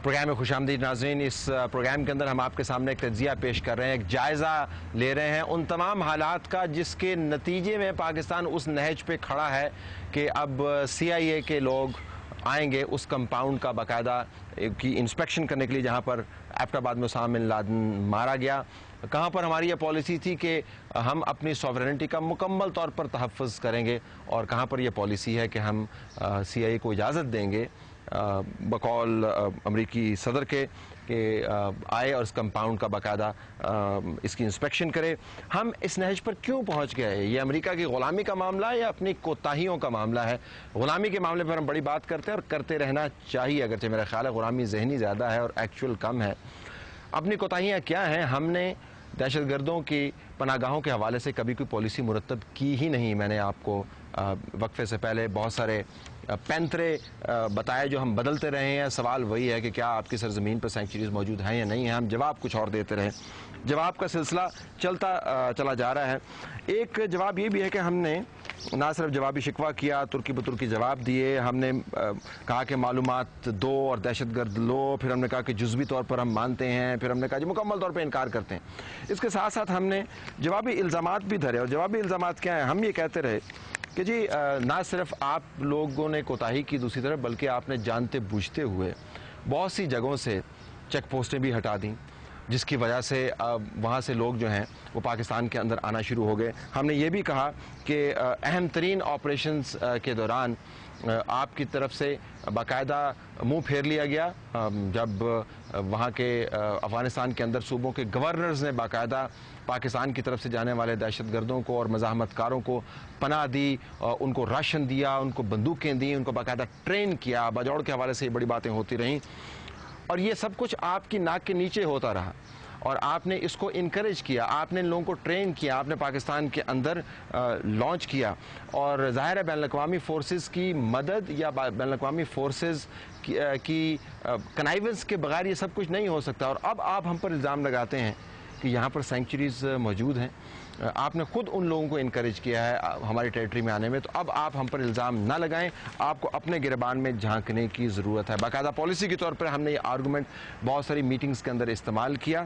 Programme میں خوش آمدید ناظرین. اس پروگرام کے اندر ہم آپ کے سامنے ایک تجزیہ پیش کر رہے ہیں, ایک جائزہ لے رہے ہیں ان تمام حالات کا جس کے نتیجے میں پاکستان اس نہج پہ کھڑا ہے کہ اب CIA کے لوگ آئیں گے اس کمپاؤنڈ کا باقاعدہ کی انسپیکشن کرنے کے لیے جہاں پر ایبٹ آباد میں اسامہ بن لادن مارا گیا. کہاں پر ہماری یہ پالیسی تھی کہ ہم اپنی سوورنٹی کا مکمل طور پر تحفظ کریں گے, اور کہاں پر یہ پالیسی ہے کہ ہم CIA کو اجازت دیں گے بقول امریکی صدر کے کہ آئے اور اس کمپاؤنڈ کا باقاعدہ اس کی انسپیکشن کرے. ہم اس نہج پر کیوں پہنچ گئے؟ یہ امریکہ کی غلامی کا معاملہ ہے یا اپنی کوتاہیوں کا معاملہ ہے؟ غلامی کے معاملے پر ہم بڑی بات کرتے ہیں اور کرتے رہنا چاہیے, اگرچہ میرا خیال ہے غلامی ذہنی زیادہ ہے اور ایکچول کم ہے. اپنی کوتاہیاں کیا ہیں؟ ہم نے دہشت گردوں کی پناہ گاہوں کے حوالے سے کبھی کوئی پالیسی مرتب کی ہی نہیں. میں نے آپ کو وقفے سے پہلے بہت سارے پینترے بتائے جو ہم بدلتے رہے ہیں. سوال وہی ہے کہ کیا آپ کی سرزمین پر سینکچریز موجود ہیں یا نہیں ہیں. ہم جواب کچھ اور دیتے رہے, جواب کا سلسلہ چلتا چلا جا رہا ہے. ایک جواب یہ بھی ہے کہ ہم نے نہ صرف جوابی شکوہ کیا, ترکی بترکی جواب دیے. ہم نے کہا کہ معلومات دو اور دہشت گرد لو, پھر ہم نے کہا کہ جزوی طور پر ہم مانتے ہیں, پھر ہم نے کہا کہ مکمل طور پہ انکار کرتے ہیں. اس کے ساتھ ساتھ ہم نے جوابی الزامات بھی دھرے, اور جوابی الزامات کیا ہیں؟ ہم یہ کہتے رہے کہ جی نہ صرف آپ لوگوں نے کوتاہی کی دوسری طرف, بلکہ آپ نے جانتے بوجھتے ہوئے بہت سی جگہوں سے چیک پوسٹیں بھی ہٹا دیں, جس کی وجہ سے وہاں سے لوگ جو ہیں وہ پاکستان کے اندر آنا شروع ہو گئے. ہم نے یہ بھی کہا کہ اہم ترین آپریشنز کے دوران آپ کی طرف سے باقاعدہ منہ پھیر لیا گیا جب وہاں کے افغانستان کے اندر صوبوں کے گورنرز نے باقاعدہ پاکستان کی طرف سے جانے والے دہشت گردوں کو اور مزاحمت کاروں کو پناہ دی, ان کو راشن دیا, ان کو بندوقیں دیں, ان کو باقاعدہ ٹرین کیا. باجوڑ کے حوالے سے یہ بڑی باتیں ہوتی رہیں, اور یہ سب کچھ آپ کی ناک کے نیچے ہوتا رہا, اور آپ نے اس کو انکریج کیا, آپ نے ان لوگوں کو ٹرین کیا, آپ نے پاکستان کے اندر لانچ کیا. اور ظاہر ہے بین الاقوامی فورسز کی مدد یا بین الاقوامی فورسز کی کنائیونس کے بغیر یہ سب کچھ نہیں ہو سکتا. اور اب آپ ہم پر الزام لگاتے ہیں کہ یہاں پر سینکچریز موجود ہیں. آپ نے خود ان لوگوں کو انکریج کیا ہے ہماری ٹیریٹری میں آنے میں, تو اب آپ ہم پر الزام نہ لگائیں. آپ کو اپنے گریبان میں جھانکنے کی ضرورت ہے. باقاعدہ پالیسی کے طور پر ہم نے یہ آرگومنٹ بہت ساری میٹنگز کے اندر استعمال کیا.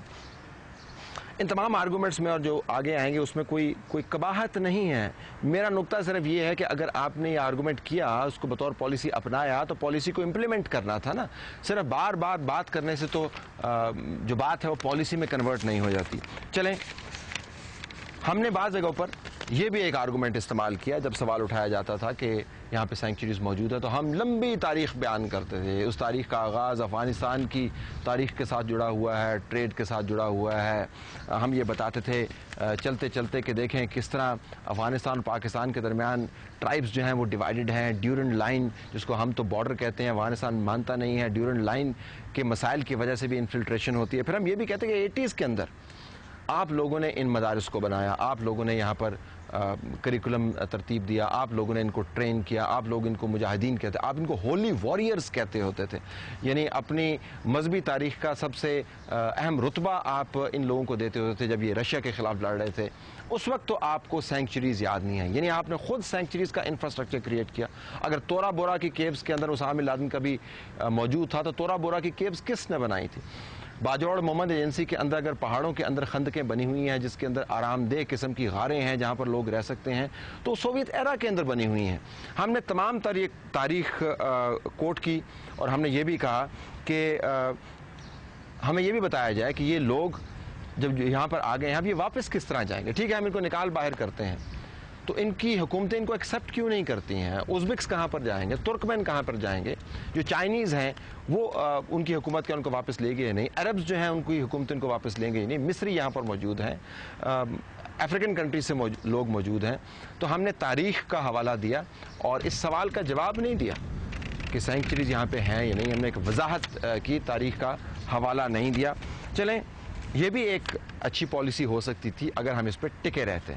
ان تمام آرگومنٹس میں اور جو آگے آئیں گے اس میں کوئی قباحت نہیں ہے. میرا نقطہ صرف یہ ہے کہ اگر آپ نے یہ آرگومنٹ کیا, اس کو بطور پالیسی اپنایا, تو پالیسی کو امپلیمنٹ کرنا تھا نا. صرف بار بار بات کرنے سے تو جو بات ہے وہ پالیسی میں کنورٹ نہیں ہو جاتی. چلیں, ہم نے بعض جگہوں پر یہ بھی ایک آرگومنٹ استعمال کیا جب سوال اٹھایا جاتا تھا کہ یہاں پہ سینکچریز موجود ہے, تو ہم لمبی تاریخ بیان کرتے تھے. اس تاریخ کا آغاز افغانستان کی تاریخ کے ساتھ جڑا ہوا ہے, ٹریڈ کے ساتھ جڑا ہوا ہے. ہم یہ بتاتے تھے چلتے چلتے کہ دیکھیں کس طرح افغانستان اور پاکستان کے درمیان ٹرائبز جو ہیں وہ ڈیوائیڈڈ ہیں. ڈیورنڈ لائن, جس کو ہم تو بارڈر کہتے ہیں, افغانستان مانتا نہیں ہے. ڈیورنڈ لائن کے مسائل کی وجہ سے بھی انفلٹریشن ہوتی ہے. پھر ہم یہ بھی کہتے ہیں کہ 80s کے اندر آپ لوگوں نے ان مدارس کو بنایا, آپ لوگوں نے یہاں پر کریکولم ترتیب دیا, آپ لوگوں نے ان کو ٹرین کیا, آپ لوگ ان کو مجاہدین کہتے, آپ ان کو ہولی واریئرز کہتے ہوتے تھے. یعنی اپنی مذہبی تاریخ کا سب سے اہم رتبہ آپ ان لوگوں کو دیتے ہوتے تھے. جب یہ رشیا کے خلاف لڑ رہے تھے اس وقت تو آپ کو سینکچریز یاد نہیں ہیں. یعنی آپ نے خود سینکچریز کا انفراسٹرکچر کریٹ کیا. اگر تورا بورا کی کیوز کے اندر اسامہ بن لادن کا بھی موجود تھا, تو تورا بورا کی کیوز کس نے بنائی تھی؟ باجوڑ محمد ایجنسی کے اندر اگر پہاڑوں کے اندر خندقیں بنی ہوئی ہیں جس کے اندر آرام دہ قسم کی غاریں ہیں جہاں پر لوگ رہ سکتے ہیں, تو سوویت ایرا کے اندر بنی ہوئی ہیں. ہم نے تمام تاریخ کوٹ کی, اور ہم نے یہ بھی کہا کہ ہمیں یہ بھی بتایا جائے کہ یہ لوگ جب یہاں پر آ گئے ہیں اب یہ واپس کس طرح جائیں گے. ٹھیک ہے, ہم ان کو نکال باہر کرتے ہیں, تو ان کی حکومتیں ان کو ایکسیپٹ کیوں نہیں کرتی ہیں؟ ازبکس کہاں پر جائیں گے؟ ترکمین کہاں پر جائیں گے؟ جو چائنیز ہیں وہ ان کی حکومت کیا ان کو واپس لے گئے نہیں؟ عربز جو ہیں ان کی حکومت ان کو واپس لیں گے ہی نہیں. مصری یہاں پر موجود ہیں, افریقن کنٹریز سے لوگ موجود ہیں. تو ہم نے تاریخ کا حوالہ دیا اور اس سوال کا جواب نہیں دیا کہ سینکچریز یہاں پہ ہیں یا نہیں. ہم نے ایک وضاحت کی, تاریخ کا حوالہ نہیں دیا. چلیں, یہ بھی ایک اچھی پالیسی ہو سکتی تھی اگر ہم اس پہ ٹکے رہتے.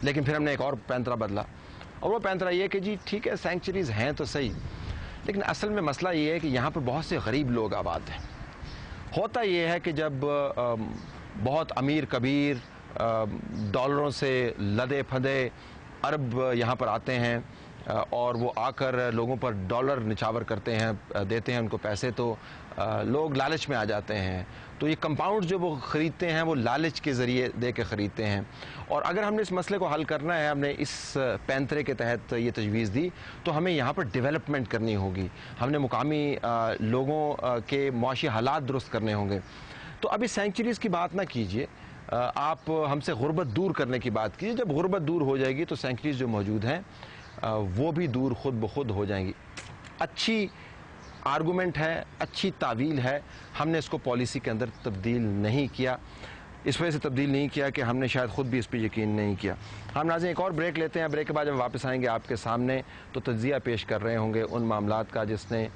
لیکن پھر ہم نے ایک اور پینترا بدلا, اور وہ پینترا یہ کہ جی ٹھیک ہے سینکچریز ہیں تو صحیح, لیکن اصل میں مسئلہ یہ ہے کہ یہاں پر بہت سے غریب لوگ آباد ہیں. ہوتا یہ ہے کہ جب بہت امیر کبیر ڈالروں سے لدے پھدے عرب یہاں پر آتے ہیں اور وہ آ کر لوگوں پر ڈالر نچھاور کرتے ہیں, دیتے ہیں ان کو پیسے, تو لوگ لالچ میں آ جاتے ہیں. تو یہ کمپاؤنڈ جو وہ خریدتے ہیں وہ لالچ کے ذریعے دے کے خریدتے ہیں. اور اگر ہم نے اس مسئلے کو حل کرنا ہے, ہم نے اس پینترے کے تحت یہ تجویز دی, تو ہمیں یہاں پر ڈیولپمنٹ کرنی ہوگی, ہم نے مقامی لوگوں کے معاشی حالات درست کرنے ہوں گے. تو ابھی سینکچریز کی بات نہ کیجیے, آپ ہم سے غربت دور کرنے کی بات کیجیے. جب غربت دور ہو جائے گی تو سینکچریز جو موجود ہیں وہ بھی دور خود بخود ہو جائیں گی. اچھی آرگومنٹ ہے, اچھی تعویل ہے, ہم نے اس کو پالیسی کے اندر تبدیل نہیں کیا. اس وجہ سے تبدیل نہیں کیا کہ ہم نے شاید خود بھی اس پہ یقین نہیں کیا. ہم ناظرین ایک اور بریک لیتے ہیں, بریک کے بعد جب واپس آئیں گے آپ کے سامنے تو تجزیہ پیش کر رہے ہوں گے ان معاملات کا جس نے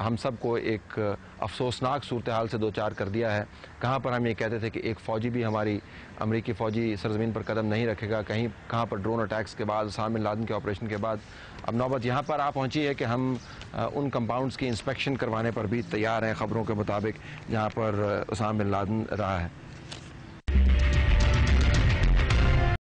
ہم سب کو ایک افسوسناک صورتحال سے دوچار کر دیا ہے. کہاں پر ہم یہ کہتے تھے کہ ایک فوجی بھی ہماری امریکی فوجی سرزمین پر قدم نہیں رکھے گا, کہاں پر ڈرون اٹیکس کے بعد, اسامہ بن لادن کے آپریشن کے بعد اب نوبت یہاں پر پہنچی ہے کہ ہم ان کمپاؤنڈز کی انسپیکشن کروانے پر بھی تیار ہیں خبروں کے مطابق جہاں پر اسامہ بن لادن رہا ہے.